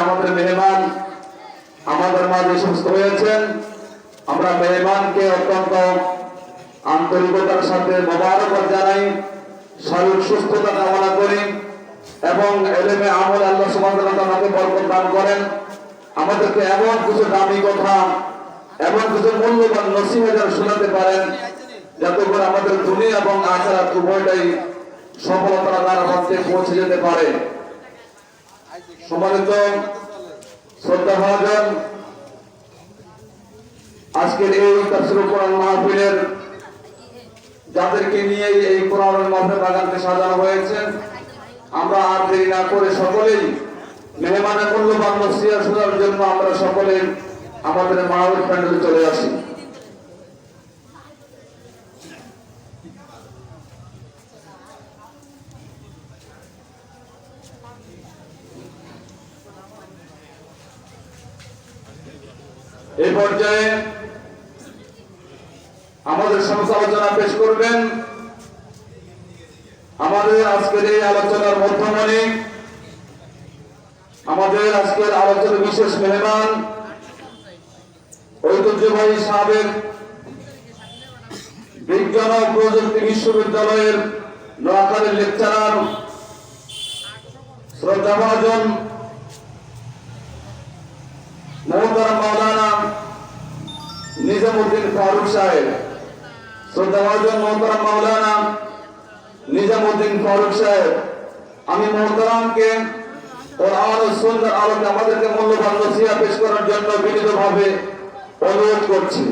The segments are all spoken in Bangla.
আমাদের মেহমান আমাদের মাঝে সুস্থ হয়েছেন। আমরা মেহমানকে অত্যন্ত আন্তরিকতার সাথে মোবারকবাদ জানাই, শারীরিক সুস্থতা কামনা করি এবং এলেমে আমল আল্লাহ সুবহানাহু ওয়া তাআলা তাকে বরকত দান করেন। আমাদেরকে এমন কিছু দামি কথা, এমন কিছু মূল্যবান নসিহত শোনাতে পারেন যাতে করে আমাদের দুনিয়া এবং আখিরাত উভয়টাই সফলতার দ্বারা মধ্যে পৌঁছে যেতে পারে। সম্মানিত শ্রদ্ধাভাজন, আজকের এই তাফসীরুল কোরআন মাহফিলের যাদেরকে নিয়ে এই কোরআনের মাহফিল বাগানকে সাজানো হয়েছে, আমরা আর দেরি না করে সকলেই মেহমানের মূল্যবান নসিহত শোনার জন্য আমরা সকলেই আমাদের মাহফিল প্যান্ডেলে চলে আসি। এই পর্যায়ে আমাদের সমস্ত আলোচনা পেশ করবেন আমাদের আজকের এই আলোচনার মধ্যমণি, আমাদের আজকের আলোচনার বিশেষ মেহমান, ঐতিহ্যবাহী সাবেক বিজ্ঞান ও প্রযুক্তি বিশ্ববিদ্যালয়ের নোয়াখালীর লেকচারার, শ্রদ্ধাভাজন মোহতারাম মাওলানা নিজামউদ্দিন ফারুক সাহেব। শ্রদ্ধাভাজন মোহতারাম মাওলানা নিজামউদ্দিন ফারুক সাহেব, আমি মোহতারামকে কোরআন ও সুন্নাহর আলোকে আমাদেরকে মূল্যবান নসিহত পেশ করার জন্য বিনীতভাবে অনুরোধ করছি।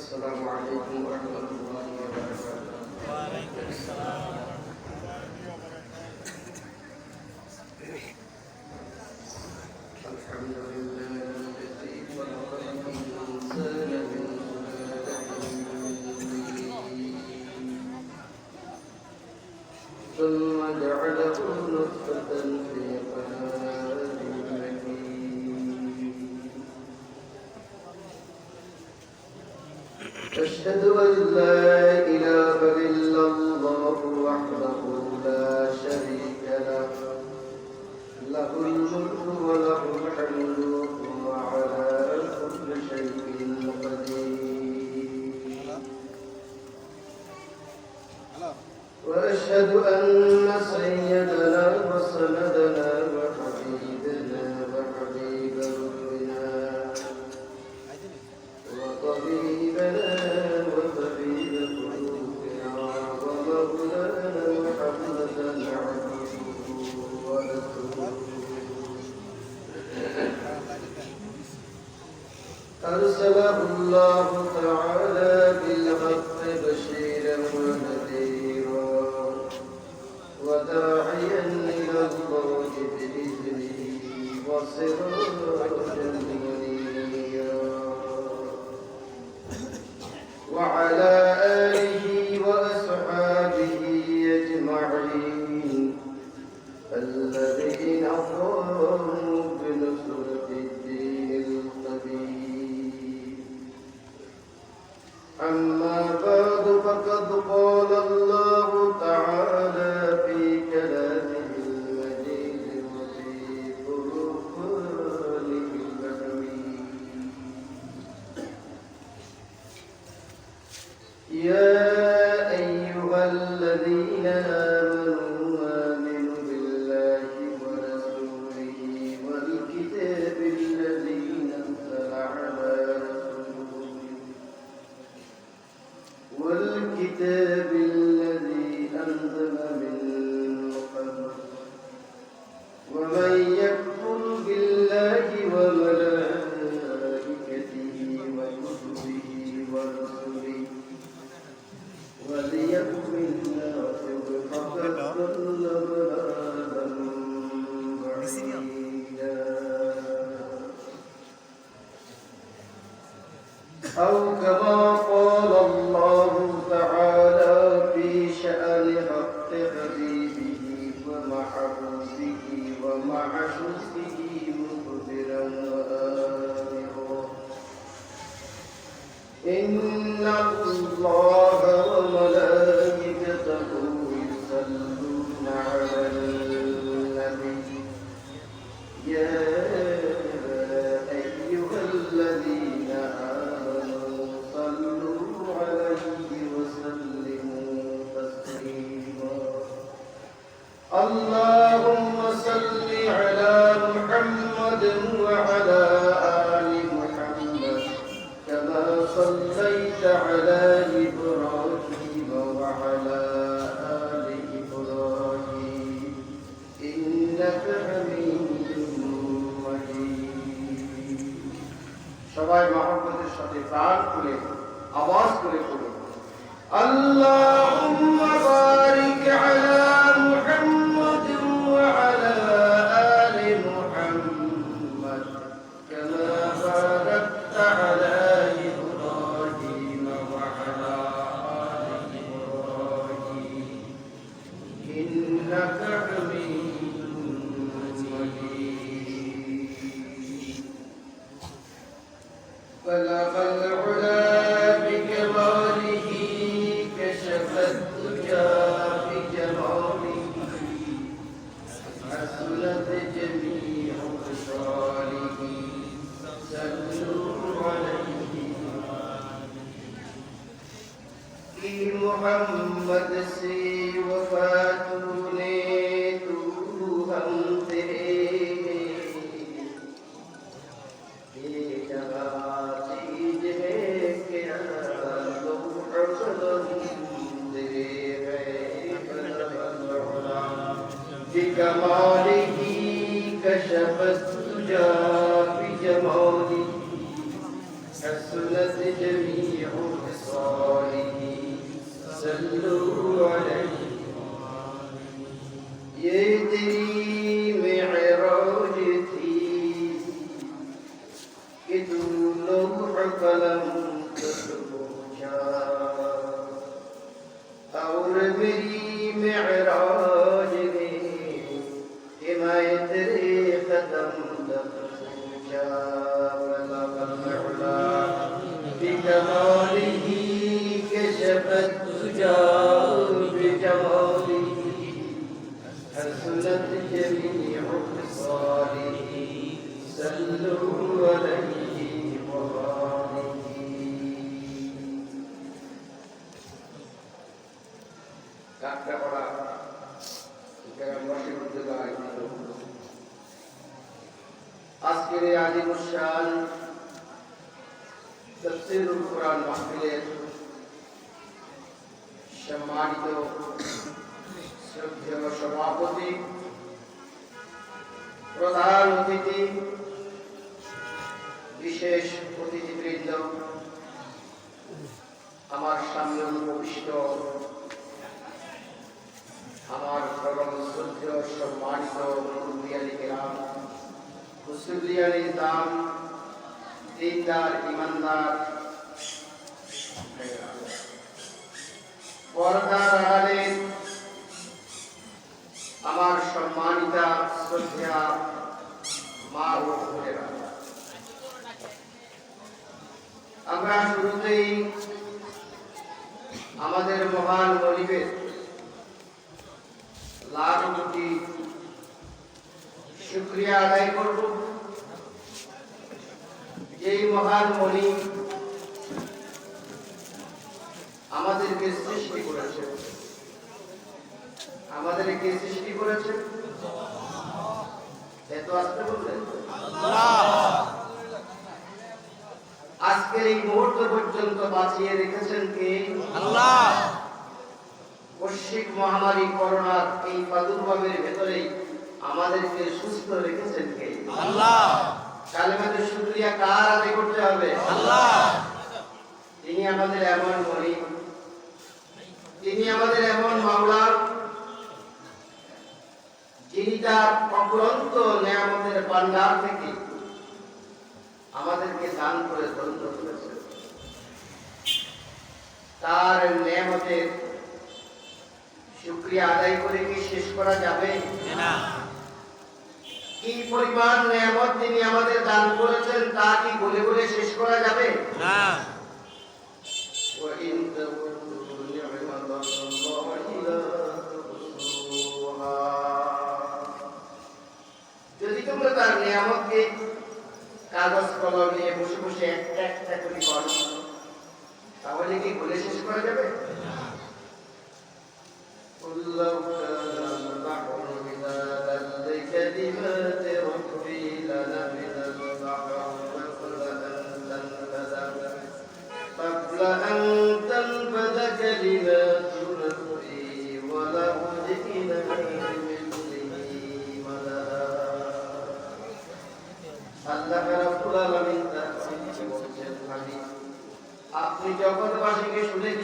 السلام عليكم ورحمة الله وبركاته. وعليكم السلام الحمد لله الذي خلق الإنسان من ثم جعله نطفة في قرار أشهد أن لا إله إلا الله وحده لا شريك له، له الملك وله الحمد وهو على كل شيء قدير. وأشهد أن سيدنا وسندنا وحبيبنا وحبيب ربنا وطبيبنا وطبيب قلوبنا ومولانا محمدا عبده ورسوله، أرسله الله تعالى بالحق بشيرا ونذيرا وداعيا إلى الله بإذنه وسراجا منيرا، وعلى آله وأصحابه أجمعين الذين قاموا بنصرة الدين القديم. أما بعد، فقد قال الله تعالى في كلامه المجيد وفي فرقانه الحميد: يا أيها الذين آمنوا بالله ورسوله والكتاب الذي نزل على رسوله والكتاب الذي أنزل من قبل، ومن يكفر بالله وملائكته وكتبه ورسله وليكن الناس فقد ضل ضلالا بعيدا. أو كما قال إن الله وملائكته يصلون على النبي يا أيها الذين آمنوا صلوا عليه وسلموا تسليما اللهم صل على محمد وعلى آل محمد كما صليت على إبراهيم وعلى آل إبراهيم إنك حميد مجيد সবাই মহব্বতের সাথে প্রাণ খুলে আওয়াজ করে পড়ুন আল্লাহুম্মা বারিক আলা মুহাম্মাদ ওয়া আলা আলি মুহাম্মাদ কামা বারাকতা আলা ইব্রাহিম ওয়া আলা আলি ইব্রাহিম ইন্নাকা হামিদুম মাজিদ بلغ العلا بكماله كشف الدجى بجماله حسنت جميع خصاله صلوا عليه कि मोहम्मद से वफा तूने तू हम तेरे ये जगह चीज है क्या लौह कलम तेरे بكماله كشف الدجى بجماله حسنت جميع خصاله صلوا عليه ये तेरी मेराज थी कि तू लौह कलम तक पहुंचा और मेरी मेराज में कि मैं तेरे कदम तक पहुंचा बलग العلا بكماله كشف الدجى بجماله حسنت جميع خصاله صلوا عليه وآله কাকড়াপাড়া গ্রামবাসীর উদ্যোগে আয়োজিত আজকের এই আজিমুস শান তাফসীরুল কুরআন মাহফিলের সম্মানিত শ্রদ্ধেয় সভাপতি প্রধান অতিথি বিশেষ অতিথিবৃন্দ আমার সামনে উপবিষ্ট আমার পরম শ্রদ্ধেয় সম্মানিত মুরব্বিয়ানে কেরাম মুসলিয়ান ইসলাম দিনদার ইমানদার পর্দার আড়ালে আমার সম্মানিতা শ্রদ্ধা মা ও বোনেরা আমরা শুরুতেই আমাদের মহান মনিবের লাখ কোটি শুকরিয়া আদায় করব যেই মহান মনিব আমাদেরকে সৃষ্টি করেছে আমাদেরকে সৃষ্টি করেছে এত আসতে বললেন আজকের এই মুহূর্ত পর্যন্ত বাঁচিয়ে রেখেছেন কে আল্লাহ বৈশ্বিক মহামারী করোনার এই প্রাদুর্ভাবের ভেতরেই আমাদেরকে সুস্থ রেখেছেন কে আল্লাহ কালেমাতে শুকরিয়া কার আদায় করতে হবে আল্লাহ তিনি আমাদের এমন মনিব তিনি আমাদের এমন মাওলা যিনি তার অফুরন্ত নেয়ামতের ভান্ডার থেকে আমাদেরকে দান করে ধন্য করেছেন তার নেয়ামতের শুকরিয়া আদায় করে কি শেষ করা যাবে না কি পরিমাণ নেয়ামত তিনি আমাদের দান করেছেন তা কি বলে বলে শেষ করা যাবে না وإن تعدوا نعمة الله لا تحصوها যদি তোমরা তার নিয়ামতকে কাগজ কলম নিয়ে বসে বসে একটা একটা করে করো তাহলে কি বলে শেষ করা যাবে قل لو كان البحر مدادا لكلمات ربي لنفد البحر قبل أن تنفد كلمات ربي ولو جئنا بمثله مددا আল্লাহ রাব্বুল আলামিন তার কাছে বলেছেন হাবিব আপনি জগৎবাসীকে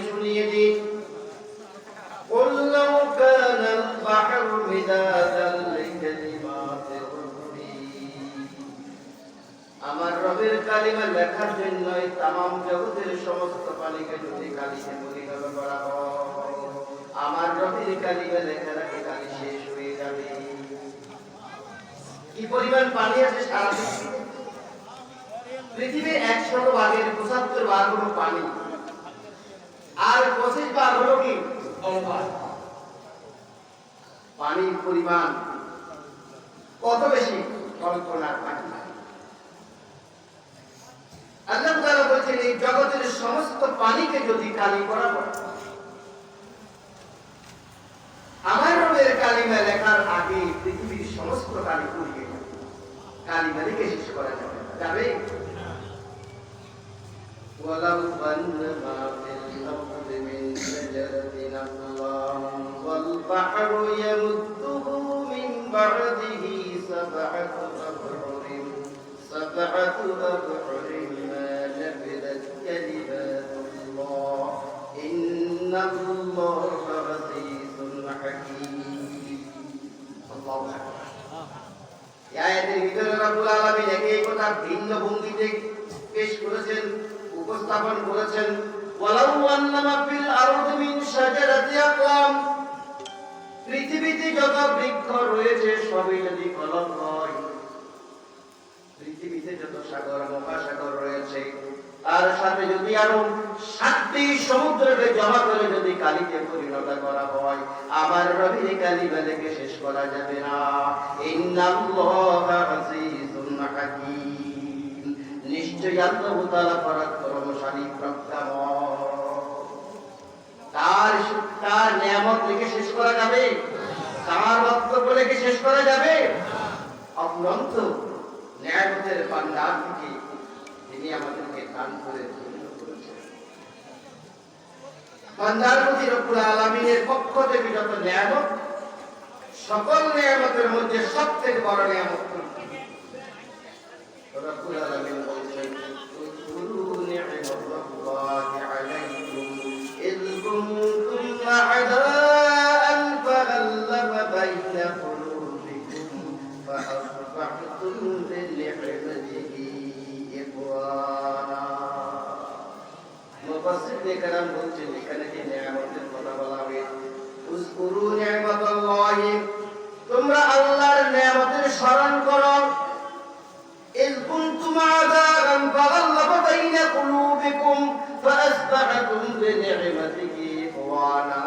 শুনিয়ে দিন قل لو كان البحر مدادا لكلمات ربي আমার রবের কালিমা লেখার জন্য तमाम জগতের সমস্ত পানিকে যদি কালিতে পরিণত করা হয় আমার রবের কালিমা লেখার আগে কালি শেষ হয়ে যাবে কি পরিমাণ পানি আছে সারা পৃথিবীতে পৃথিবীর 100 ভাগের 75 ভাগ হলো পানি আর 25 ভাগ হলো কি পানির পরিমাণ কত বেশি কল্পনার পানি আল্লাহ তাআলা বলেছেন এই জগতের সমস্ত পানিকে যদি কালি করা হয় আমার রবের কালিমা লেখার আগে পৃথিবীর সমস্ত কালি পুড়িয়ে যাবে কালিমা লিখে শেষ করা যাবে ولو أن ما في الأرض من شجرة أقلام والبحر يمده من بعده سبعة أبحر ما نفدت كلمات الله إن الله عزيز حكيم الله أكبر এই আয়াতের ভিতরে রব্বুল আলামিন একই কথা ভিন্ন ভঙ্গিতে পেশ করেছেন উপস্থাপন করেছেন ওয়ালাউ আন্নামা ফিল আরদি মিন শাজারাতি আকলাম পৃথিবীতে যত বৃক্ষ রয়েছে সবই যদি কলম হয় পৃথিবীতে যত সাগর মহাসাগর রয়েছে তার সাথে যদি আরো 7টি সমুদ্রকে জমা করে যদি কালিতে পরিণত করা হয় আমার রবের কালিমা লিখে শেষ করা যাবে না ইন্নাল্লাহা আজিজুন হাকীম নিশ্চয়ই আল্লাহ তাআলা পরাক্রমশালী প্রজ্ঞাময় তার নিয়ামত লিখে শেষ করা যাবে তার বক্তব্য লিখে শেষ করা যাবে অফুরন্ত নিয়ামতের ভান্ডার থেকে তিনি আমাদেরকে দান করে করেছেন বান্দার প্রতি রব্বুল আলামিনের পক্ষ থেকে যত নিয়ামত সকল নিয়ামতের মধ্যে সবথেকে বড় নিয়ামত রব্বুল আলামিন বলেছেন উযকুরু নি'মাতাল্লাহি আলাইকুম ইয কুনতুম আ'দাআন ফাআল্লাফা বাইনা কুলুবিকুম ফাআসবাহতুম বিনি'মাতিহি ইখওয়ানা মুফাসসিরনে কেরাম বলছেন এখানে যে নিয়ামতের কথা বলা হয়েছে উযকুরু নি'মাতাল্লাহি তোমরা আল্লাহর নিয়ামতের স্মরণ করো إذ كنتم أعداء فألف بين قلوبكم فأصبحتم بنعمته إخوانا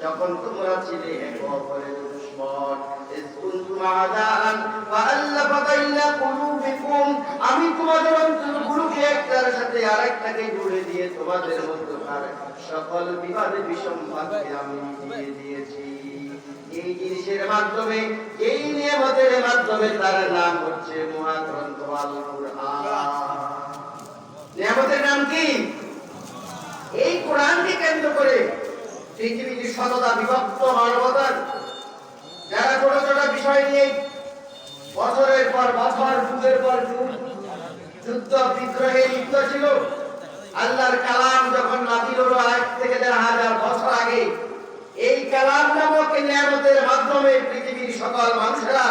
যখন তোমরা ছিলে এক অপরের দুশমন إذ كنتم أعداء فألف بين قلوبكم আমি তোমাদের অন্তরগুলোকে একটার সাথে আরেকটাকে জুড়ে দিয়ে তোমাদের মধ্যকার সকল বিবাদ বিসম্বাদকে আমি মিটিয়ে দিয়েছি এই জিনিসের মাধ্যমে এই নিয়ামতের মাধ্যমে তার নাম হচ্ছে মহাগ্রন্থ আল কুরআন নিয়ামতের নাম কি এই কোরআনকে কেন্দ্র করে পৃথিবীতে সততা বিভক্ত মানবতার যারা ছোট ছোট বিষয় নিয়ে বছরের পর বছর যুগের পর যুগ যুদ্ধ বিদ্রোহে লিপ্ত ছিল আল্লাহর কালাম যখন নাযিল হলো আজ থেকে ১৫০০ বছর আগে এই কালাম নামক নিয়ামতের মাধ্যমে পৃথিবীর সকল মানুষেরা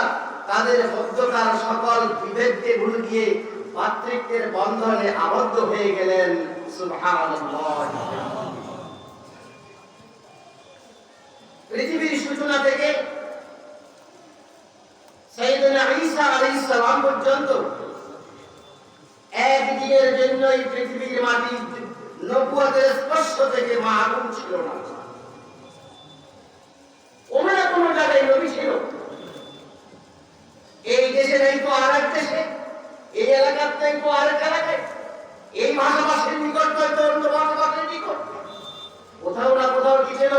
তাদের মধ্যকার সকল বিভেদকে ভুলে গিয়ে ভাতৃত্বের বন্ধনে আবদ্ধ হয়ে গেলেন সুবহানাল্লাহ পৃথিবীর সূচনা থেকে সাইয়েদনা ঈসা আলাইহিস সালাম পর্যন্ত একদিনের জন্যই পৃথিবীর মাটি নবুয়তের স্পর্শ থেকে মাহরুম ছিল না। ওনারা কোনো জায়গায় নবী ছিল, এই দেশে নাই তো আর এক দেশে, এই এলাকার নাই তো আরেক এলাকায়, এই ভাষাভাষীর নিকট নয়তো অন্য ভাষাভাষীর নিকট, কোথাও না কোথাও কি ছিল?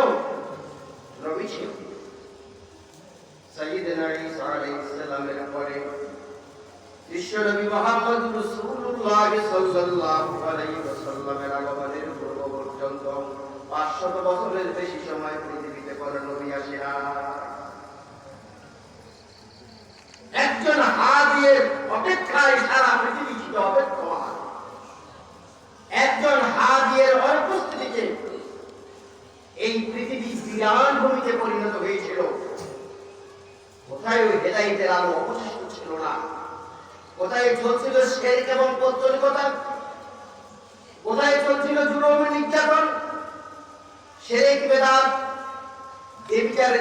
নবী ছিল। সাইয়্যিদনা ঈসা আলাইহিস সালামের পরে বিশ্বনবী মুহাম্মদ রাসূলুল্লাহ সাল্লাল্লাহু আলাইহি ওয়াসাল্লামের আগমনের পূর্ব পর্যন্ত 500 বছরের বেশি সময় পৃথিবীতে কোনো নবী আসে না। একজন হাদিয়ের অপেক্ষায় সারা পৃথিবী ছিল অপেক্ষমান। একজন হাদিয়ের অনুপস্থিতিতে এই পৃথিবী বিরান ভূমিতে পরিণত হয়েছিল। কোথায় ওই হেদায়েতের আলো অবশিষ্ট ছিল না, কোথায় চলছিল শিরক এবং পৌত্তলিকতা, কোথায় চলছিল জুলুম নির্যাতন, শিরক বেদাত, ব্যভিচার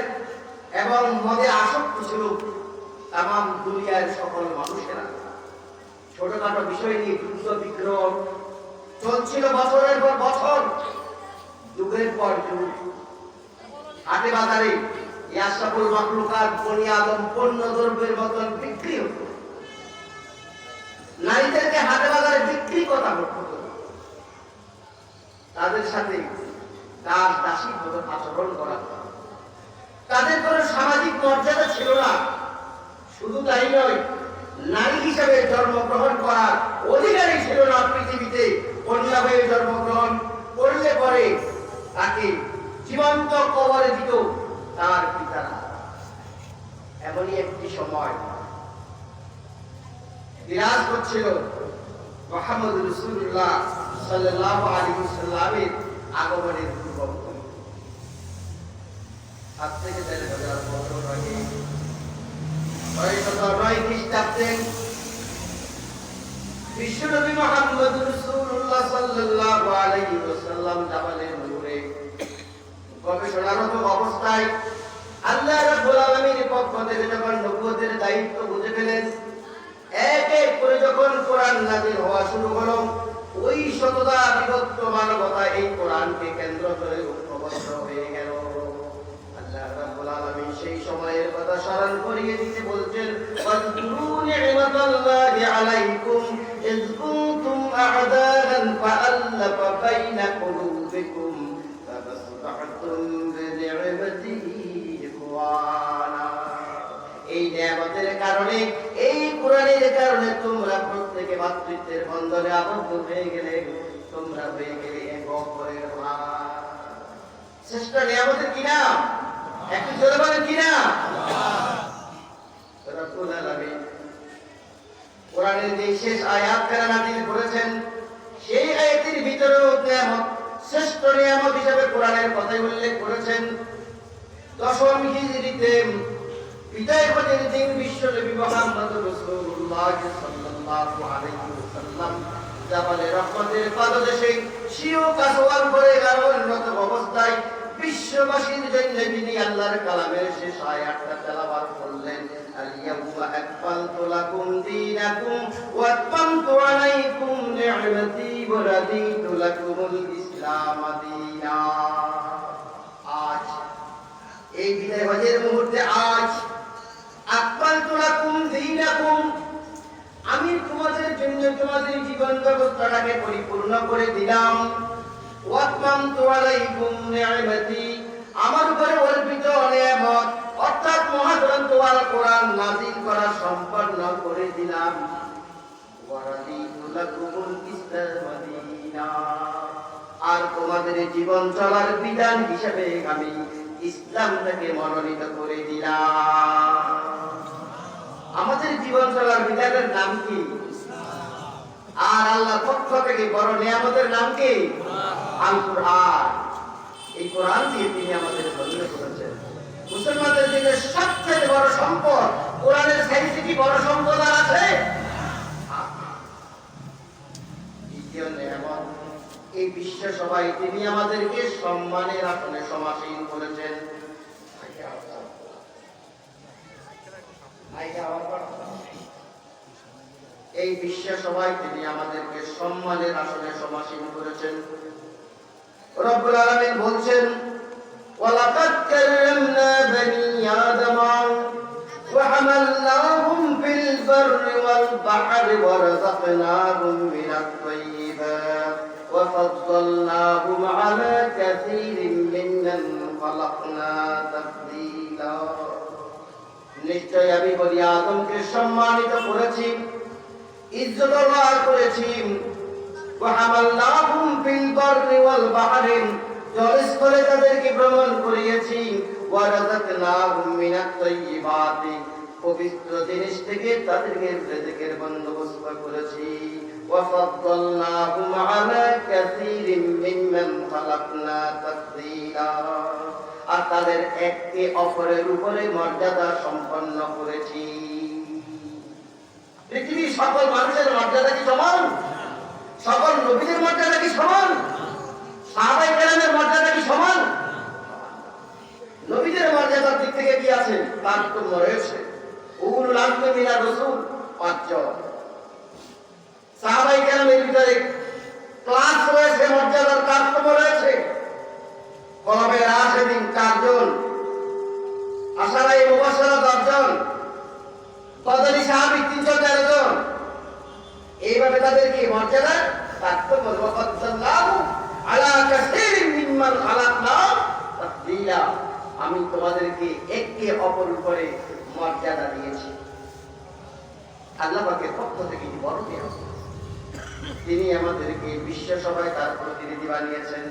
এবং মদে আসক্ত ছিল তামাম দুনিয়ার সকল মানুষেরা। ছোটখাটো বিষয় নিয়ে যুদ্ধ বিগ্রহ চলছিল বছরের পর বছর, যুগের পর যুগ। হাটে বাজারে ইয়াশরাফুল মাখলুকাত বনি আদম পণ্য দ্রব্যের মতন বিক্রি হতো। নারীদেরকে হাটে বাজারে বিক্রি করা হতো, তাদের সাথে দাস দাসীর মতো আচরণ করা হতো। তাদের কোনো সামাজিক মর্যাদা ছিল না। শুধু তাই নয়, নারী হিসেবে জন্মগ্রহণ করার অধিকারই ছিল না পৃথিবীতে। কন্যা হয়ে জন্মগ্রহণ করলে পরে তাকে জীবন্ত কবরে দিত তার পিতারা। এমনই একটি সময় বিরাজ করছিল মুহাম্মদ রাসূলুল্লাহ সাল্লাল্লাহু আলাইহি ওয়াসাল্লামের আগমনের পূর্ব। আজ থেকে 3000 বছর আগে 609 খ্রিস্টাব্দে বিশ্বনবী মুহাম্মদ রাসূলুল্লাহ সাল্লাল্লাহু আলাইহি ওয়াসাল্লাম জাবালে নূরে গবেষণারত অবস্থায় আল্লাহ রাব্বুল আলামিনের পক্ষ থেকে যখন নবুয়তের দায়িত্ব বুঝে ফেলেন, এক এক করে যখন কোরআন নাযিল হওয়া শুরু হলো, ওই শতদা বিভক্ত মানবতা এই কোরআনকে কেন্দ্র করে ঐক্যবদ্ধ হয়ে গেল। আল্লাহ রাব্বুল আলামিন সেই সময়ের কথা স্মরণ করিয়ে দিতে বলছেন, ওয়াজকুরু নি'মাতাল্লাহি আলাইকুম ইয কুনতুম আ'দাআন ফাআল্লাফা বাইনা কুলুবিকুম ফাতাসবাহতুম বিনি'মাতিহি ইখওয়ানা। এই নিয়ামতের কারণে, এই কোরআনের কারণে তোমরা প্রত্যেকে ভাতৃত্বের বন্ধনে আবদ্ধ হয়ে গেলে, তোমরা হয়ে গেলে এক অপরের ভাই। শ্রেষ্ঠ নিয়ামতের কি নাম? একটু জোরে বলেন কি নাম? রব্বুল আলামিন কোরআনের যে শেষ আয়াতখানা নাযিল করেছেন, সেই আয়াতের ভিতরেও নিয়ামত, শ্রেষ্ঠ নিয়ামত হিসেবে কোরআনের কথাই উল্লেখ করেছেন। 10ম হিজরিতে বিদায় হজের দিন বিশ্বনবী মুহাম্মদ রাসূলুল্লাহ সাল্লাল্লাহু আলাইহি ওয়াসাল্লাম জাবালে রহমতের পাদদেশে স্বীয় কাসওয়ার পরে গারবরত অবস্থায় বিশ্ববাসীর জন্য তিনি আল্লাহর কালামের শেষ আয়াতটা তেলাওয়াত করলেন, আল-ইয়াউমা আকমালতু লাকুম দীনাকুম ওয়া আতমামতু আলাইকুম নি'মাতি ওয়া রাদিতু লাকুমুল ইসলাম দীনা। আজ এই বিদায় হজের মুহূর্তে, আজ আকমালতু লাকুম দীনাকুম, আমি তোমাদের জন্য তোমাদের জীবন ব্যবস্থাটাকে পরিপূর্ণ করে দিলাম। ওয়া আতমামতু আলাইকুম নি'মাতি, আমার উপরে অর্পিত নিয়ামত অর্থাৎ মহাগ্রন্থ আল কোরআন নাযিল করা সম্পন্ন করে দিলাম। ওয়া রাদিতু লাকুমুল ইসলাম দীনা, আর তোমাদের জীবন চলার বিধান হিসেবে আমি ইসলামটাকে মনোনীত করে দিলাম। আমাদের জীবন চলার বিধানের নাম কি? আর আল্লাহর পক্ষ থেকে বড় নিয়ামতের নাম কি? আল কোরআন। এই কোরআন দিয়ে তিনি আমাদের ধন্য করেছেন। মুসলমানদের জন্য সবচেয়ে বড় সম্পদ কোরআনের চাইতে কি বড় সম্পদ আর আছে? দ্বিতীয় নিয়ামত, এই বিশ্ব সবাই তিনি আমাদেরকে সম্মানের আসনে সমাসীন করেছেন। এই বিশ্ব সবাই তিনি আমাদেরকে সম্মানের আসনে সমাসীন করেছেন। রব্বুল আলামিন বলছেন, ওয়ালাকাদ কাররামনা বনি আদম ওয়া হামালনাহুম ফিল বাররি ওয়াল বাহরি ওয়া রাযাকনাহুম মিনাত তাইয়্যিবাত ওয়া ফাদ্দালনাহুম আলা কাসীরিন মিম্মান খালাকনা তাফদীলা। নিশ্চয় আমি বনি আদমকে সম্মানিত করেছি, ইজ্জতওয়ালা করেছি। ওয়া হামালনাহুম ফিল বাররি ওয়াল বাহরি, জলস্থলে তাদেরকে ভ্রমণ করিয়েছি। ওয়া রাযাকনাহুম মিনাত তাইয়্যিবাত, পবিত্র জিনিস থেকে তাদেরকে রিজকের বন্দোবস্ত করেছি। ওয়া ফাদ্দালনাহুম আলা কাসীরিন মিম্মান খালাকনা তাফদীলা, আর তাদের একে অপরের উপরে মর্যাদা সম্পন্ন করেছি। পৃথিবীর সকল মানুষের মর্যাদা কি সমান? সকল নবীদের মর্যাদা কি সমান? সাহাবায়ে কেরামের মর্যাদা কি সমান? নবীদের মর্যাদার দিক থেকে কি আছে? তারতম্য রয়েছে। উলুল আজমি মিনার রাসূল ৫ জন, সাহাবায়ে কেরামের ভিতরে ক্লাস রয়েছে, মর্যাদার তারতম্য রয়েছে। কলবে রাশিদিন ৪ জন, আশারায়ে মুবাশশারা ১০ জন, বদরি সাহাবী ৩১৩ জন। এইভাবে তাদের কি মর্যাদা তারতম্য। ওয়াফাদ্দালনাহু আলা কাসীরিন মিম্মান খালাকনা তাফদীলা, আমি তোমাদেরকে একে অপর উপরে মর্যাদা দিয়েছি। আল্লাহ পাকের পক্ষ থেকে কি বড় দেয়া, তিনি আমাদেরকে বিশ্ব সভায় তার প্রতিনিধি বানিয়েছেন।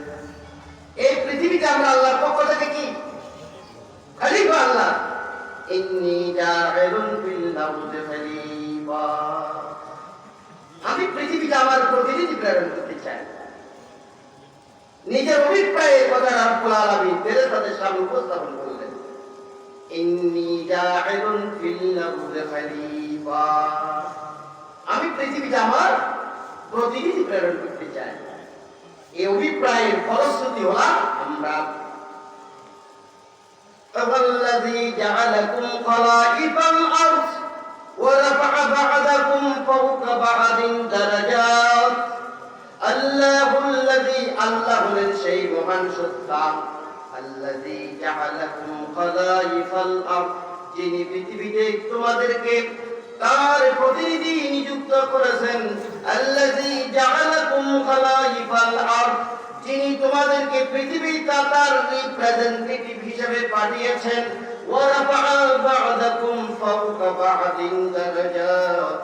এই পৃথিবীতে আমরা আল্লাহর পক্ষ থেকে কি খলিফা। আল্লাহ ইন্নী জাইলুন ফিল আরদি খলিফা, আমি পৃথিবীতে আমার প্রতিনিধি প্রেরণ করতে চাই। নিজের অভিপ্রায়ে কথা রব্বুল আলামিন ফেরেশতাদের সামনে উপস্থাপন করলেন, ইন্নী জাইলুন ফিল আরদি খলিফা, আমি পৃথিবীতে আমার প্রতিনিধি প্রেরণ করতে চাই। এই অভিপ্রায়ের ফলশ্রুতি হলাম আমরা। আল্লাযী জাআলাকুম খলাইফাল আরদ ওয়া রাফআ বা'দাকুম ফাওকা বা'দিন দারাজাত, আল্লাহুল্লাযী, আল্লাহ হলেন সেই মহান সত্তা, আল্লাযী জাআলাকুম খলাইফাল আরদ, যিনি পৃথিবীতে তোমাদেরকে তার প্রতিনিধি নিযুক্ত করেছেন। আল্লাযী জাআলাকুম খলাইফাল আরদ, যিনি তোমাদেরকে পৃথিবীর তার রিপ্রেজেন্টেটিভ হিসেবে পাঠিয়েছেন। ওয়া রাফআ বা'দাকুম ফাওকা বা'দিন দারাজাত,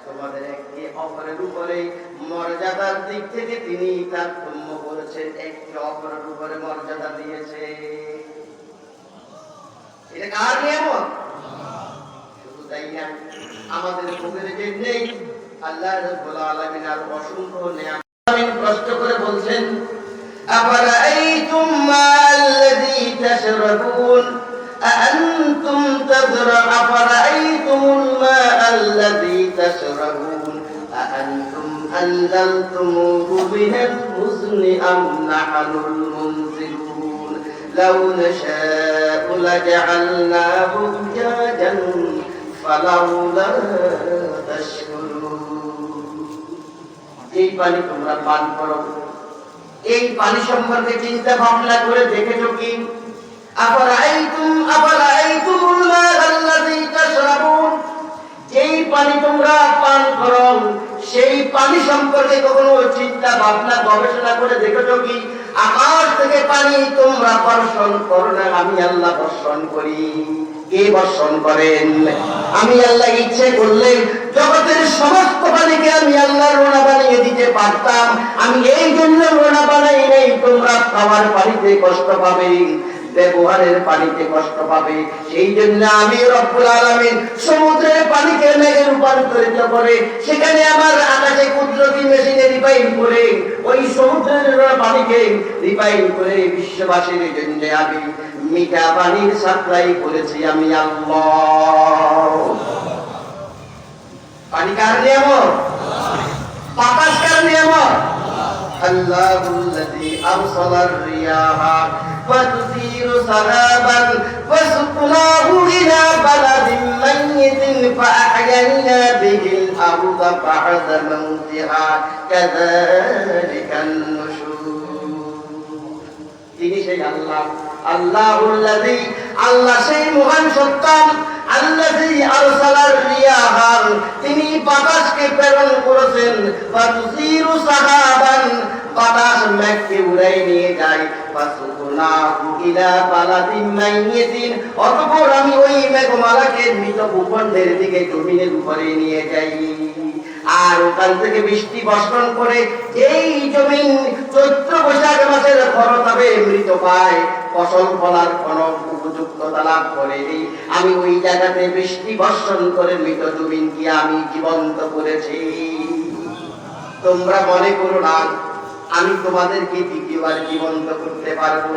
তোমাদের একে অপরের উপরে মর্যাদার দিক থেকে তিনি তারতম্য করেছেন, একে অপরের উপরে মর্যাদা দিয়েছে। এটা কার নিয়ামত? শুধু তাই না, আমাদের মুখের যে নেই, আল্লাহ রাব্বুল আলামিন আর অসংখ্য নিয়ামত। আমিন প্রশ্ন করে বলছেন, আফারাআইতুম মাল্লাযী তাশরাবুন আআনতুম আফারাআইতুমুল মাআল্লাযী তাশরাবুন আআনতুম আনজালতুমুহু মিনাল মুজনি আম নাহনুল মুনজিলুন লাউ নাশাউ লাজআলনাহু উজাজান ফালাউলা তাশকুরুন। এই পানি তোমরা পান করো, এই পানি সম্পর্কে চিন্তা ভাবনা করে দেখেছো কি? আফারাআইতুমুল মাআল্লাযী তাশরাবুন, যেই পানি তোমরা পান করো সেই পানি সম্পর্কে কখনো চিন্তা ভাবনা গবেষণা করে দেখেছো কি? আকাশ থেকে পানি তোমরা বর্ষণ করো না, আমি আল্লাহ বর্ষণ করি। কে বর্ষণ করেন? আমি আল্লাহ ইচ্ছে করলে জগতের সমস্ত পানিকে আমি আল্লাহ রোনা বানিয়ে দিতে পারতাম। আমি এই জন্য রোনা বানাই নাই, তোমরা খাওয়ার পানিতে কষ্ট পাবে, ব্যবহারের পানিতে কষ্ট পাবে। সেই জন্য আমি রব্বুল আলামিন সমুদ্রের পানিকে মেঘে রূপান্তরিত করে সেখানে আমার আকাশে কুদরতি মেশিনে রিফাইন করে ওই সমুদ্রের পানিকে রিফাইন করে বিশ্ববাসীর জন্য আমি মিঠা পানির সাপ্লাই করেছি। আমি আল্লাহ। পানি কার নিয়ামত? বাতাস কার নিয়ামত? আল্লাহুল্লাযী আরসালার রিয়াহা ফাতুসিরু সাহাবান ফাসুকনাহু ইলা বালাদিন মাইয়িতিন ফাআহইয়ানা বিহিল আরদা বা'দা মাউতিহা কাযালিকান নুশুর। তিনি সেই আল্লাহ, আল্লাহুল্লাযী, আল্লাহ সেই মহান সত্তা, আল্লাযী আরসালার রিয়াহা, তিনি বাতাসকে প্রেরণ করেছেন, ফাতুসিরু সাহাবান, বাতাস মেঘকে উড়াই নিয়ে যায়, ফাসুকনাহু ইলা বালাদিন মাইয়িতিন, অতঃপর আমি ওই মেঘমালাকে মৃত ভূখণ্ডের দিকে জমিনের উপরে নিয়ে যাই। আর ওখান থেকে বৃষ্টি বর্ষণ করে এই জমিন চৈত্র বৈশাখ মাসের খরতাপে মৃত পায়, ফসল ফলার কোনো উপযুক্ততা লাভ করেনি। আমি ওই জায়গাতে বৃষ্টি বর্ষণ করে মৃত জমিনকে আমি জীবন্ত করেছি। তোমরা মনে করো না আমি তোমাদেরকে দ্বিতীয়বার জীবন্ত করতে পারবো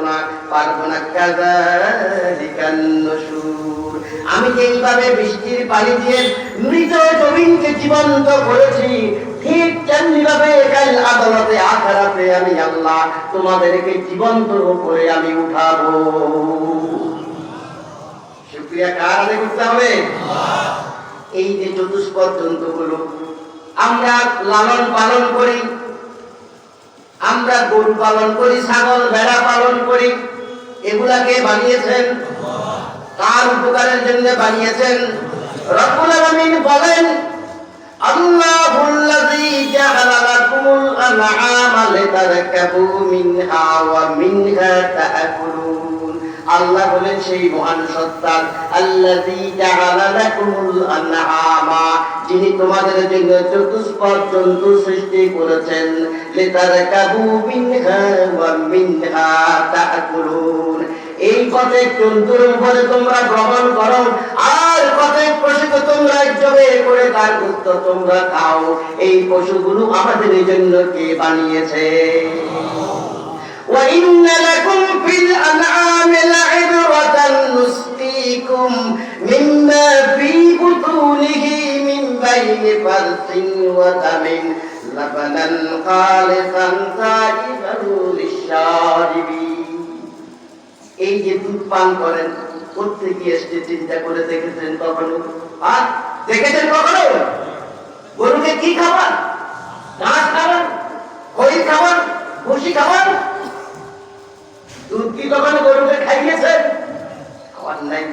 না। কাযালিকান নুশুর, আমি যেইভাবে বৃষ্টির পানি দিয়ে মৃত জমিনকে জীবন্ত করেছি, ঠিক তেমনিভাবে কাল আদালতে আখিরাতে আমি আল্লাহ তোমাদেরকে জীবন্ত করে আমি উঠাবো। শুকরিয়া কার আদায় করতে হবে? এই যে চতুষ্পদ জন্তুগুলো আমরা লালন পালন করি, আমরা গরু পালন করি, ছাগল ভেড়া পালন করি, এগুলাকে বানিয়েছেন কার উপকারের জন্য বানিয়েছেন? রব্বুল আলামিন বলেন, আল্লাহুল্লাযী জাআলা লাকুমুল আনআমা লিতারকাবু মিনহা ওয়া মিনহা তা'কুলুন। আল্লাহ বলেন সেই মহান সত্তা, আল্লাযী জাআলা লাকুমুল আনআমা, যিনি তোমাদের জন্য চতুষ্পদ জন্তু সৃষ্টি করেছেন, লিতারকাবু মিনহা ওয়া মিনহা তা'কুলুন, এই কতক জন্তুর উপরে তোমরা ভ্রমণ করো আর কতক পশুকে তোমরা জবে করে তার গোশত তোমরা খাও। এই পশুগুলো আমাদের জন্য কে বানিয়েছে? وَإِنَّ لَكُمْ فِي الْأَنْعَامِ لَعِبْرَةً نُسْقِيكُم مِّمَّا فِي بُطُونِهِ مِن بَيْنِ فَرْثٍ وَدَمٍ لَبَنًا خَالِصًا سَائِغًا لِّلشَّارِبِينَ। এই যে দুধ পান করেন, করতে গিয়ে চিন্তা করে দেখেছেন কখনো? আর দেখেছেন কখনো গরুকে কি খাবার? ঘাস খাবার, খড়ি খাবার, ভুসি খাবার? দুধ কি কখনো গরুকে খাইয়েছেন? খাওয়ার নাই।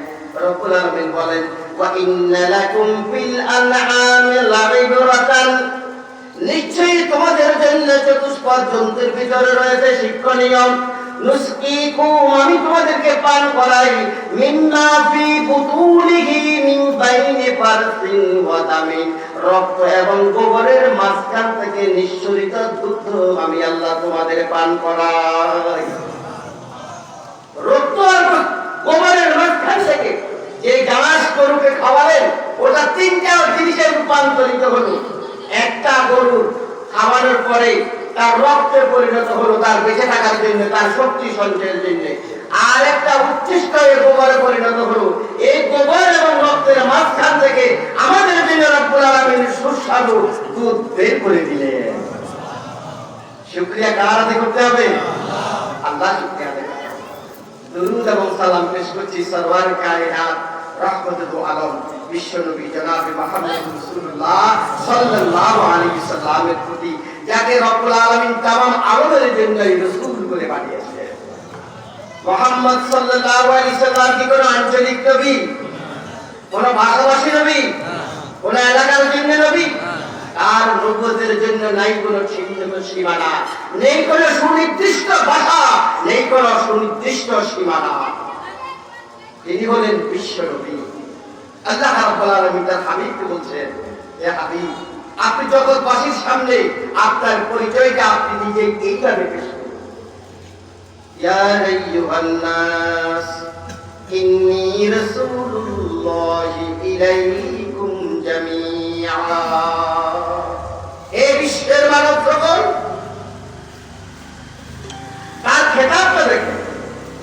রব্বুল আলামিন বলেন, ওয়া ইন্না লাকুম ফিল আনআমি লাইবরাতান, নিশ্চয়ই তোমাদের জন্য চতুষ্পদ জন্তুর ভিতরে রয়েছে শিক্ষণীয়। নুসকিকুম, আমি তোমাদেরকে পান করাই, মিম্মা ফি বুতুনিহি মিন বাইনি ফারসিন ওয়া দামিন, রক্ত এবং গোবরের মাঝখান থেকে নিঃসরিত দুধ আমি আল্লাহ তোমাদের পান করাই। রক্ত আর গোবরের মাঝখান থেকে যে ঘাস গরুকে খাওয়ালেন, ওটা তিনটা জিনিসে রূপান্তরিত হলো। একটা গরু খাওয়ানোর পরে তার রক্তে পরিণত হলো তার বেঁচে থাকার জন্য, তার শক্তি সঞ্চয়ের জন্য। আর একটা উচ্ছিষ্ট গোবরে পরিণত হলো। এই গোবর এবং রক্তের মাঝখান থেকে আমাদের জন্য রব্বুল আলামিন সুস্বাদু দুধ বের করে দিলেন। শুকরিয়া কার আদায় করতে হবে? আল্লাহ শুকরিয়া আদায় করতে হবে। দুরূদ এবং সালাম পেশ করছি সরওয়ার কায়নাত রাহমাতুল আলম বিশ্বনবী জনাব মুহাম্মদ রাসূলুল্লাহ সাল্লাল্লাহু আলাইহি ওয়াসাল্লামের প্রতি, যাকে রব্বুল আলামিন तमाम আলমের জন্য রাসূল করে পাঠিয়েছেন। মুহাম্মদ সাল্লাল্লাহু আলাইহি ওয়াসাল্লাম কি কোনো আঞ্চলিক নবী, কোন ভাষাভাষী নবী, কোন এলাকার জন্য নবী? আর নবুয়তের জন্য নাই কোনো সীমানা, নেই কোনো সুনির্দিষ্ট ভাষা, নেই কোনো সুনির্দিষ্ট সীমানা। তিনি হলেন বিশ্ব নবী। আল্লাহ রাব্বুল আলামিন তার হাবিবকে বলছেন, হে হাবিব, আপনি জগৎবাসীর সামনে আপনার পরিচয়টা আপনি নিজে এইভাবে পেশ করুন। ইয়া আইয়ুহান নাস ইন্নী রাসূলুল্লাহি ইলাইকুম জামিআ। হে বিশ্বের মানব সকল, তার খেতাবটা দেখুন।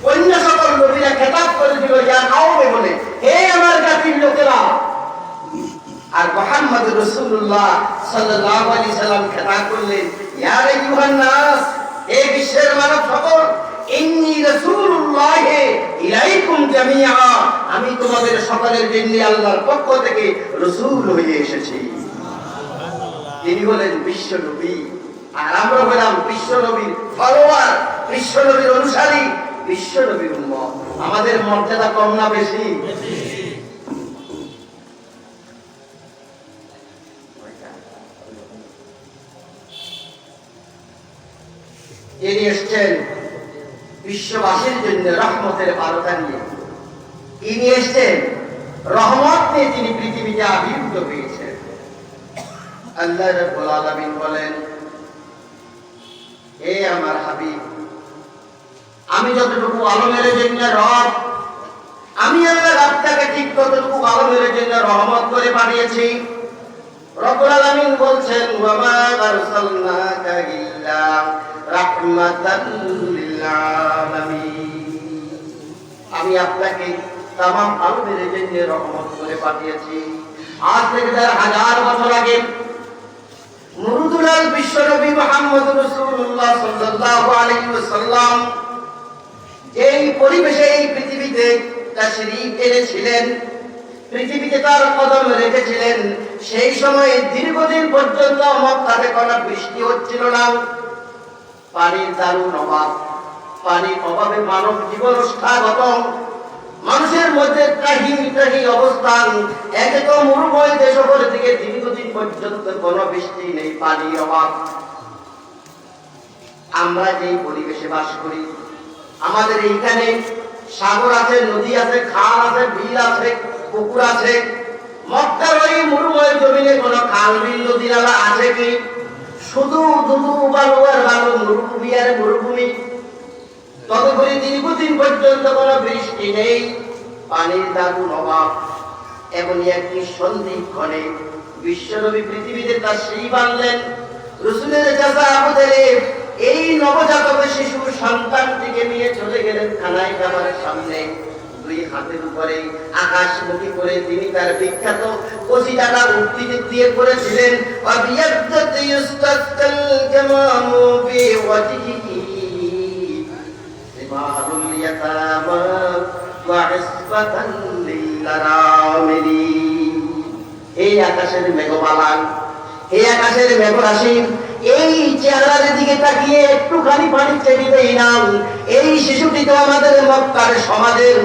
অন্য সকল নবীরা খেতাব করেছিল ইয়া কাওমে বলে, হে আমার জাতির লোকেরা। আর মুহাম্মদ রাসূলুল্লাহ সাল্লাল্লাহু আলাইহি সাল্লাম খেতাব করলেন ইয়া আইয়ুহান নাস, বিশ্বের মানব সকল, ইন্নী রাসূলুল্লাহ ইলাইকুম জামিআ, আমি তোমাদের সকলের জন্য আল্লাহর পক্ষ থেকে রাসূল হয়ে এসেছি। তিনি হলেন বিশ্ব নবী, আর আমরা হলাম বিশ্ব নবীর ফলোয়ার, বিশ্ব নবীর অনুসারী, বিশ্ব নবীর উম্মত। আমাদের মর্যাদা কম না বেশি? তিনি এসছেন বিশ্ববাসীর জন্য রহমতের বার্তা নিয়ে, ইনি এসছেন রহমত নিয়ে, তিনি পৃথিবীতে আবির্ভূত হয়েছেন। আল্লাহ রাব্বুল আলামিন বলেন, হে আমার হাবিব, আমি যতটুকু আলমের জন্য রব, আমি আল্লাহ আপনাকে ঠিক ততটুকু আলমের জন্য রহমত করে পাঠিয়েছি। রব্বুল আলামিন বলছেন, ওয়া মা আরসালনাকা ইল্লা রাহমাতাল লিল আলামিন, আমি আপনাকে तमाम আলমের জন্য রহমত করে পাঠিয়েছি। আজ থেকে 1000 বছর আগে মুরুদুল বিশ্বনবী মুহাম্মদ রাসূলুল্লাহ সাল্লাল্লাহু আলাইহি ওয়াসাল্লাম এই পরিবেশে এই পৃথিবীতে তাশরীফ এনেছিলেন, পৃথিবীতে তার কদম রেখেছিলেন, সেই সময়ে দীর্ঘদিন পর্যন্ত মক্কাতে কোনো বৃষ্টি হচ্ছিল না। পানির দারুণ অভাব, পানির অভাবে মানব জীবন অষ্টাগত, মানুষের মধ্যে ত্রাহি অবস্থান। একে তো মরুভূমি দেশগুলোর দিকে দীর্ঘদিন পর্যন্ত কোনো বৃষ্টি নেই, পানির অভাব। আমরা যেই পরিবেশে বাস করি, আমাদের এইখানে সাগর আছে, নদী আছে, খাল আছে, বিল আছে, পুকুর আছে। মক্কার ওই মরুভূমির জমিনে কোনো খাল, বিল, নদী, নালা আছে কি? শুধু দুধু বালু আর বালু, মরুভূমি আর মরুভূমি। ততক্ষণে দীর্ঘদিন পর্যন্ত কোনো বৃষ্টি নেই, পানির দারুণ অভাব। এমনই একটি সন্ধিক্ষণে বিশ্বনবী পৃথিবীতে তাশরীফ আনলেন। রাসূলের চাচা আবু তালেব এই নবজাতক শিশু সন্তানটিকে নিয়ে চলে গেলেন খানায় কাবার সামনে। দুই হাতের উপরে আকাশমুখী করে তিনি তার বিখ্যাত কসিদাটা উক্তি দিয়ে করেছিলেন, ওয়াবিয়াদ্দাত ইউস্তাসকাল জামামু বিওয়াজহিহি সিমারুল ইয়াতামা ওয়া ইসবাতান লিল-আরামিলি। এই আকাশের মেঘমালা, এই আকাশের মেঘরাশি, এই চেহারার দিকে তাকিয়ে একটুখানি পানি ছেড়ে দেই না। এই শিশুটি তো আমাদের মক্কার সমাজের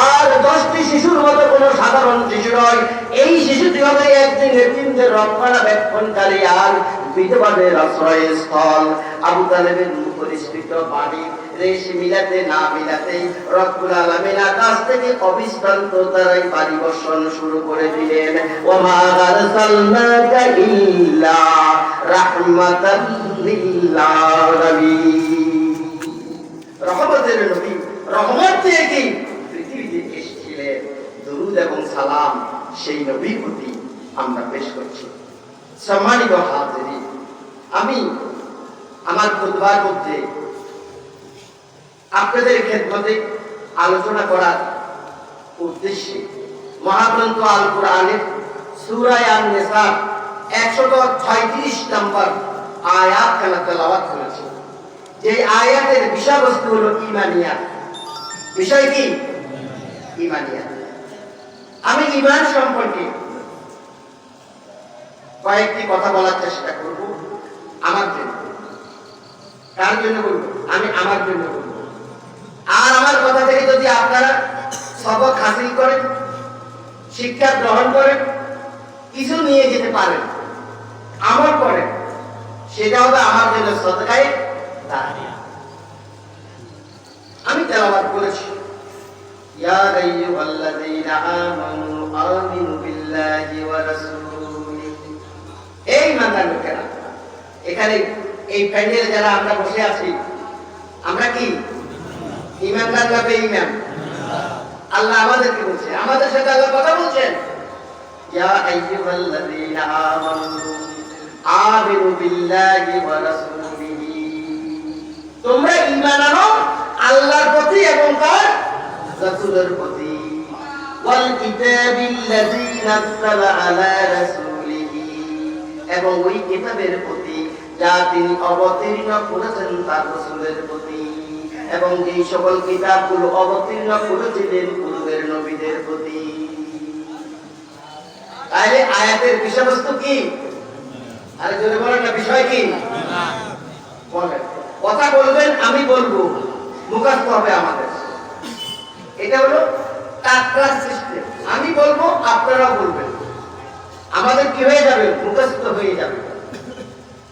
আর 10টি শিশুর মতো কোনো সাধারণ শিশু নয়। এই শিশুটি হবে একদিন এতিমদের রক্ষণাবেক্ষণকারী আর বিধবাদের আশ্রয়স্থল। আবু তালেবের মুখরিষ্পিত বাণী রেশ মিলাতে না মিলাতে রব্বুল আলামিন আকাশ থেকে অবিশ্রান্ত তারাই পানি বর্ষণ শুরু করে দিলেন। ওয়া মা আরসালনাকা ইল্লা রাহমাতাল লিল আলামিন, রহমতের নবী, রহমত দিয়ে কি পৃথিবীতে এসেছিলেন। দরুদ এবং সালাম সেই নবীর প্রতি আমরা পেশ করছি। সম্মানিত হাজিরিন, আমি আমার খুতবার মধ্যে আপনাদের খেদমতে আলোচনা করার উদ্দেশ্যে মহাগ্রন্থ আল কোরআনের সূরা আন-নিসা 136 নম্বর আয়াত খানা তেলাওয়াত করেছি। যে আয়াতের বিষয়বস্তু হলো ঈমানিয়াত। বিষয় কি? ঈমানিয়াত। আমি ঈমান সম্পর্কে কয়েকটি কথা বলার চেষ্টা করব আমার জন্য। কার জন্য বলবো? আমি আমার জন্য বলবো। আর আমার কথা থেকে যদি আপনারা সবক হাসিল করেন, শিক্ষা গ্রহণ করেন, কিছু নিয়ে যেতে পারেন, আমল করেন, সেটা হবে আমার জন্য সদকায়ে জারিয়া। আমি তেলাওয়াত করেছি, ইয়া আইয়ুহাল্লাযীনা আমানু আমিনু বিল্লাহি ওয়া রাসূলিহি। এই ইমানদার লোকেরা, এখানে এই প্যান্ডেলে যারা আমরা বসে আছি, আমরা কি ইমানদার না বেঈমান? আল্লাহ আমাদেরকে বলছে, আমাদের সাথে আল্লাহ কথা বলছেন, ইয়া আইয়ুহাল্লাযীনা আমানু আমিনু বিল্লাহি ওয়া রাসূলিহি। তোমরা ঈমান আনো আল্লাহর প্রতি এবং তার রাসূলের প্রতি। ওয়াল কিতাবিল্লাযী নাযালা আলা রাসূলিহি, এবং ওই কিতাবের প্রতি যা তিনি অবতীর্ণ করেছেন তার রাসূলের প্রতি, এবং যেই সকল কিতাবগুলো অবতীর্ণ করেছিলেন পূর্বের নবীদের প্রতি। তাহলে আয়াতের বিষয়বস্তু কি? আর জোরে বলেন না, বিষয় কি? বলেন, কথা বলবেন, আমি বলবো, মুখস্থ হবে আমাদের। এটা হলো টাকরার সিস্টেম। আমি বলবো, আপনারাও বলবেন, আমাদের কি হয়ে যাবে? মুখস্থ হয়ে যাবে।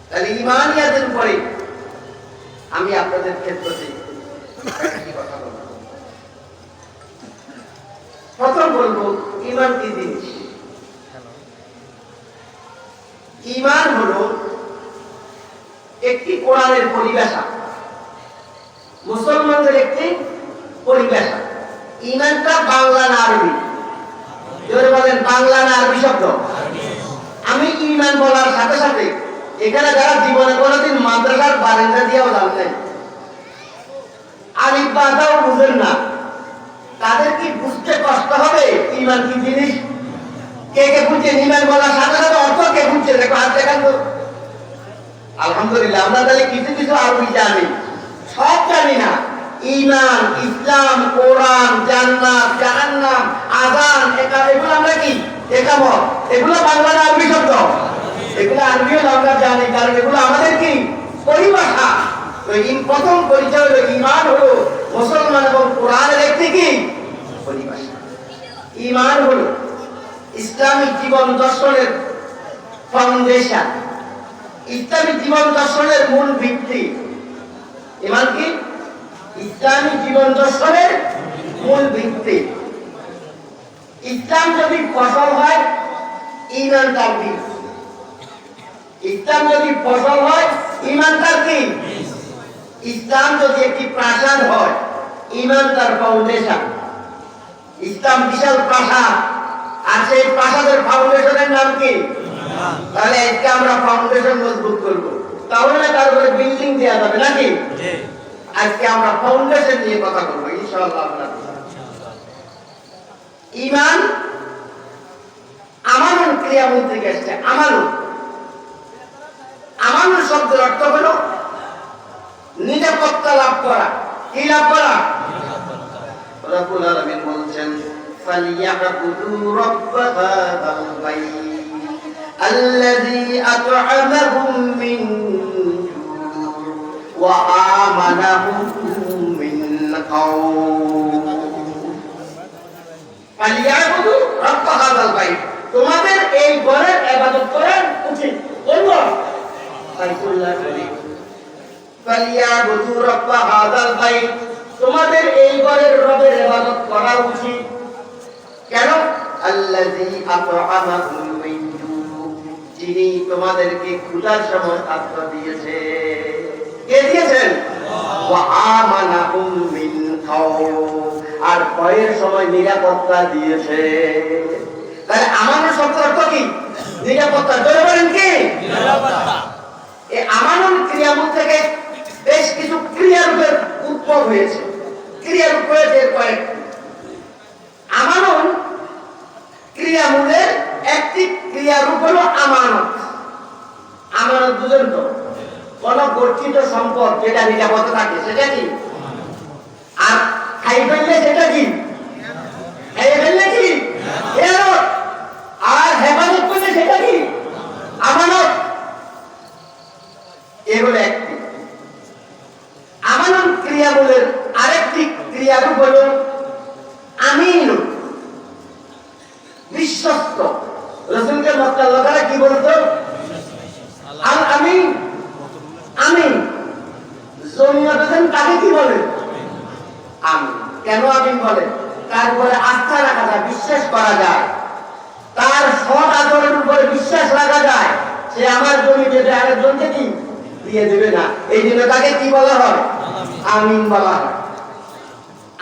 তাহলে ইমানিয়াতের উপরে আমি আপনাদের ক্ষেত্রে কথা বলবো। প্রথম বলবো, ইমান কি জিনিস? ইমান হলো একটি কোরআনের পরিভাষা, মুসলমানদের একটি পরিভাষা। ইমানটা বাংলা না আরবি? জোরে বলেন, বাংলা না আরবি শব্দ? আমি ইমান বলার সাথে সাথে এখানে যারা জীবনে কোনোদিন মাদ্রাসার বারান্দা দিয়েও যান নাই, আলিফ বাটাও বুঝেন না, তাদের কি বুঝতে কষ্ট হবে ইমান কি জিনিস? কে কে বুঝছেন? ইমান বলার সাথে সাথে অর্থ কে বুঝছেন? দেখো হাত দেখান তো। আলহামদুলিল্লাহ, আমরা তাহলে কিছু কিছু আরবি জানি, সব জানি না। ঈমান, ইসলাম, কোরআন, জান্নাত, জাহান্নাম, আযান, এগুলো আমরা কি একামত, এগুলো বাংলা না আরবি শব্দ? এগুলো আরবিও আমরা জানি, কারণ এগুলো আমাদের কি পরিভাষা। তো প্রথম পরিচয় হলো ঈমান হলো মুসলমান এবং কোরআনের একটি কি পরিভাষা। ঈমান হলো ইসলামিক জীবন দর্শনের ফাউন্ডেশন, ইসলামিক জীবন দর্শনের মূল ভিত্তি। ঈমান কি? ইসলামিক জীবন দর্শনের মূল ভিত্তি। ইসলাম যদি ফসল হয়, ঈমান তার বীজ। ইসলাম যদি ফসল হয়, ঈমান তার কি? ইসলাম যদি একটি প্রাসাদ হয়, ঈমান তার ফাউন্ডেশন। ইসলাম বিশাল প্রাসাদ, আর সেই প্রাসাদের ফাউন্ডেশনের নাম কি? তাহলে আজকে আমরা ফাউন্ডেশন মজবুত করব, তাহলে না তার উপরে বিল্ডিং দেওয়া যাবে নাকি? আজকে আমরা ফাউন্ডেশন নিয়ে কথা বলবো ইনশাআল্লাহ। ঈমান আমানুন ক্রিয়ামূল থেকে এসেছে। আমানুন, আমানুন শব্দের অর্থ হলো নিরাপত্তা লাভ করা। কি লাভ করা? রব্বুল আলামিন বলছেন, ফালিয়াবুদু রাব্ব হাযাল বাইত আল্লাযী আত'আমাহুম মিন জু' ওয়া আমানাহুম মিন খাউফ। ফালিয়াবুদু রাব্ব হাযাল বাইত, তোমাদের এই ঘরের ইবাদত করা উচিত। কোন ঘর? বাইতুল্লাহ শরীফ। ফালিয়াবুদু রাব্ব হাযাল বাইত, তোমাদের এই ঘরের রবের ইবাদত করা উচিত। কেন? আল্লাযী আত'আমাহুম মিন জু', যিনি তোমাদেরকে ক্ষুধার সময় খাদ্য দিয়েছে। কে দিয়েছেন? ওয়া আমানাহুম মিন খাউফ, আর ভয়ের সময় নিরাপত্তা দিয়েছে। তাহলে আমানুন শব্দের অর্থ কি? নিরাপত্তা। জোরে বলেন কি? নিরাপত্তা। এই আমানুন ক্রিয়ামূল থেকে বেশ কিছু ক্রিয়ারূপের উদ্ভব হয়েছে। ক্রিয়ারূপ হয়েছে কয়েকটি। আমানুন ক্রিয়ামূলের একটি ক্রিয়ারূপ হলো আমানত। আমানত বুঝেন তো? কোন গচ্ছিত সম্পদ যেটা নিরাপদ থাকে সেটা কি? আর খাই ফেললে সেটা কি? খাই ফেললে কি? আর হেফাজত করলে সেটা কি? আমানত। এগুলো একটি। আমানত ক্রিয়ামূলের আরেকটি ক্রিয়ারূপ হলো আমিন, বিশ্বস্ত। রাসূলকে মক্কার লোকেরা কি বলতো? আল আমিন। আমিন জমিয়া বেতন তাকে কি বলে? আমিন। কেন আমিন বলে? তার উপরে আস্থা রাখা যায়, বিশ্বাস করা যায়, তার সৎ আচরণের উপরে বিশ্বাস রাখা যায়, সে আমার জমি যেটা আরেকজনকে কি দিয়ে দেবে না। এই জন্য তাকে কি বলা হয়? আমিন বলা হয়।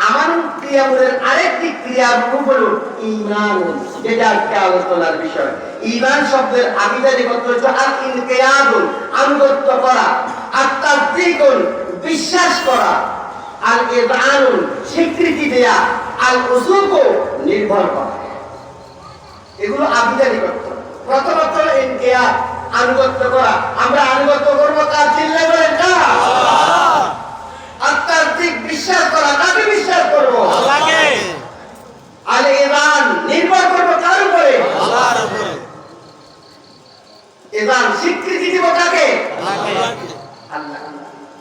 আমানুন ক্রিয়ামূলের আরেকটি ক্রিয়ার রূপ হলো ঈমান, যেটা আজকে আলোচনার বিষয়। ঈমান শব্দের আবিধানিক অর্থ হচ্ছে আল ইনকিয়াদুন, আনুগত্য করা, আত-তাসদীকুন, বিশ্বাস করা, আল ইযআনুন, স্বীকৃতি দেয়া, আল উসুকু, নির্ভর করা। এগুলো আবিধানিক অর্থ। প্রথম অর্থ হলো ইনকিয়াদ, আনুগত্য করা। আমরা আনুগত্য করবো কার? চিল্লায় বলেন না। আত্মাত্মিক বিশ্বাস করা, কাকে বিশ্বাস করবো? আল্লাহকে। আর ঈমান নির্ভর করবো কার উপরে? আল্লাহর উপরে। ঈমান স্বীকৃতি দিব কাকে? আল্লাহকে। আল্লাহ।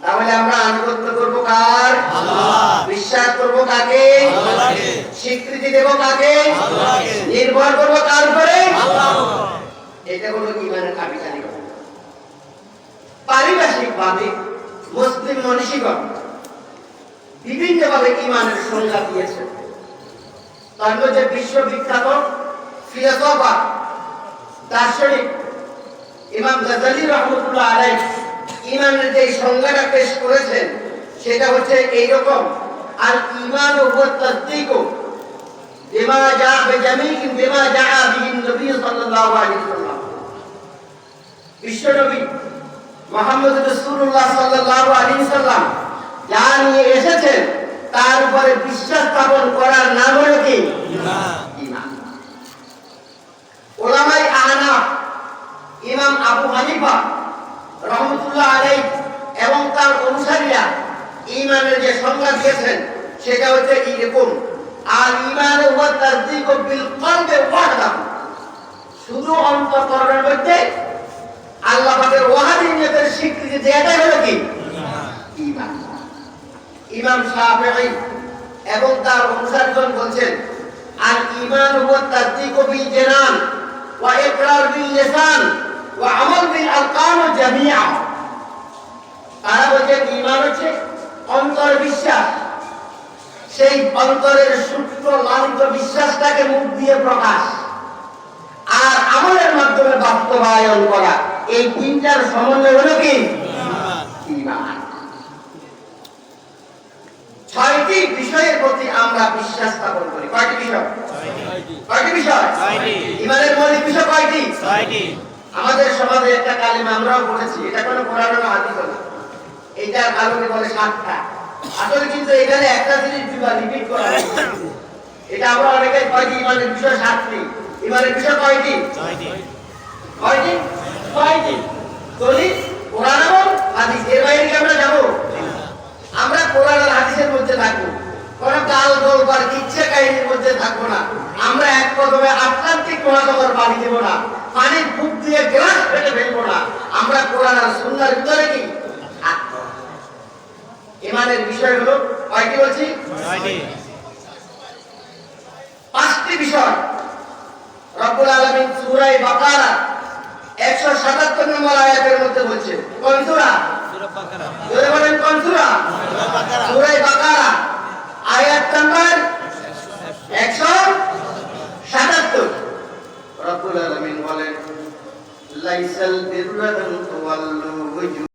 তাহলে আমরা আনুগত্য করবো কার? আল্লাহ। বিশ্বাস করবো কাকে? আল্লাহকে। স্বীকৃতি দেব কাকে? আল্লাহকে। নির্ভর করবো কার উপরে? আল্লাহর উপরে। এটা হলো ঈমানের আবিধানিক। পারিভাষিক ভাবে মুসলিম মনীষীগণ বিভিন্ন ভাবে ঈমানের সংজ্ঞা দিয়েছেন। তার মধ্যে বিশ্ববিখ্যাত ফিলোসফার দার্শনিক ইমাম গাজ্জালী রাহমাতুল্লাহ আলাইহি ঈমানের যে সংজ্ঞাটা পেশ করেছেন সেটা হচ্ছে এইরকম: আল ঈমান ওয়া তাসদীকু বিমা জাআ বিজামিইন বিমা জাআ বিহি নবী সাল্লাল্লাহু আলাইহি ওয়াসাল্লাম। বিশ্বনবী মুহাম্মদ রাসূলুল্লাহ সাল্লাল্লাহু আলাইহি ওয়াসাল্লাম যা নিয়ে এসেছেন তার উপরে বিশ্বাস স্থাপন করার নাম হলো কি? ঈমান। উলামায়ে আহনাফ ইমাম আবু হানিফা রাহমাতুল্লাহ আলাইহি এবং তার অনুসারীরা ঈমানের যে সংজ্ঞা দিয়েছেন সেটা হচ্ছে এরকম: আল ঈমান ওয়া তাসদীকু বিল কলবি ওয়াহদাহু। শুধু অন্তঃকরণের মধ্যে আল্লাহ পাকের ওয়াহদানিয়তের স্বীকৃতি দেওয়াটাই হলো কি? ঈমান। ইমাম শাফিঈ এবং তার অনুসারীগণ বলছেন আল ঈমান ওয়া তাসদীকু বিল জানান ওয়া ইকরার বিল লিসান ওয়া আমাল বিল আরকান জামিআ। তারা বলছেন ঈমান হচ্ছে অন্তর বিশ্বাস, সেই অন্তরের সূক্ষ্ম লালিত বিশ্বাসটাকে মুখ দিয়ে প্রকাশ আর আমলের মাধ্যমে বাস্তবায়ন করা। এই তিনটার সমন্বয় হলো কি? ঈমান। ছয়টি বিষয়ের প্রতি আমরা বিশ্বাস স্থাপন করি। কয়টি বিষয়? কয়টি বিষয়? ঈমানের মৌলিক বিষয় কয়টি? আমাদের সমাজে একটা কালিমা আমরাও পড়েছি, এটা কোনো কোরআন না হাদিস না, এটা আলোকে বলে 7টা। আসলে কিন্তু এখানে একটা জিনিস দুবার রিপিট করা হয়েছে। এটা আমরা অনেকেই কয়টি ঈমানের বিষয় 7টি। ঈমানের বিষয় কয়টি? কয়টি? 6টি। দলিল কোরআন এবং হাদিস, এর বাইরে কি আমরা যাব? আমরা কোরআন আর হাদিসের মধ্যে থাকবো, কোন কাল গল্প আর কিচ্ছা কাহিনীর মধ্যে থাকবো না। আমরা এক কদমে আটলান্টিক মহাসাগর পাড়ি দেব না, পানির বুক দিয়ে গ্লাস ফেটে ফেলবো না। আমরা কোরআন আর সুন্নাহর ভিতরে কি ঈমানের বিষয় হলো কয়টি বলছি? 5টি বিষয় রব্বুল আলামিন সূরা বাকারা 177 নম্বর আয়াতের মধ্যে বলছে। কোন সূরা? সূরা বাকারা। জোরে বলেন কোন সূরা? সূরা বাকারা। সূরা বাকারা আয়াত নাম্বার 177। রব্বুল আলামিন বলেন লাইসাল বিররা আন তুওয়াল্লু